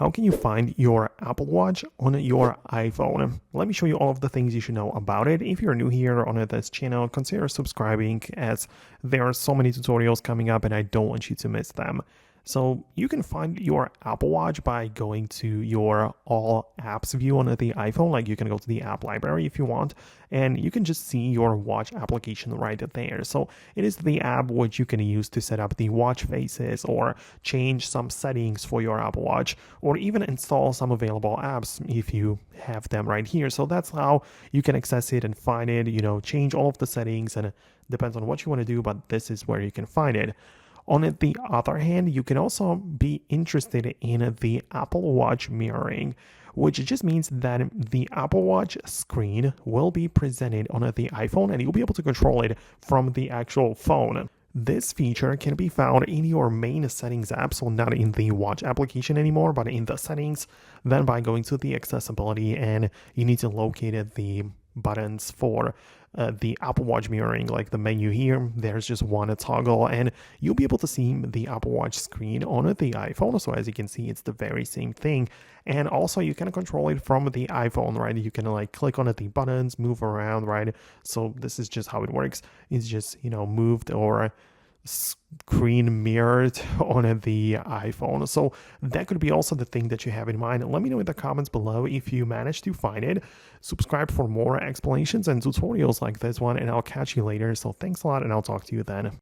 how can you find your Apple Watch on your iPhone? Let me show you all of the things you should know about it. If you're new here on this channel, consider subscribing as there are so many tutorials coming up and I don't want you to miss them. So you can find your Apple Watch by going to your all apps view on the iPhone. Like you can go to the app library if you want, and you can just see your watch application right there. So it is the app which you can use to set up the watch faces or change some settings for your Apple Watch, or even install some available apps if you have them right here. So that's how you can access it and find it, change all of the settings, and it depends on what you want to do, but this is where you can find it. On the other hand, you can also be interested in the Apple Watch mirroring, which just means that the Apple Watch screen will be presented on the iPhone and you'll be able to control it from the actual phone. This feature can be found in your main settings app, so not in the watch application anymore, but in the settings. Then by going to the accessibility, and you need to locate the buttons for the Apple Watch mirroring, like the menu here. There's just one toggle and you'll be able to see the Apple Watch screen on the iPhone. So as you can see, it's the very same thing. And also you can control it from the iPhone, right? You can like click on the buttons, move around, right? So this is just how it works. It's just, moved or screen mirrored on the iPhone. So that could be also the thing that you have in mind. Let me know in the comments below if you managed to find it. Subscribe for more explanations and tutorials like this one, and I'll catch you later. So thanks a lot, and I'll talk to you then.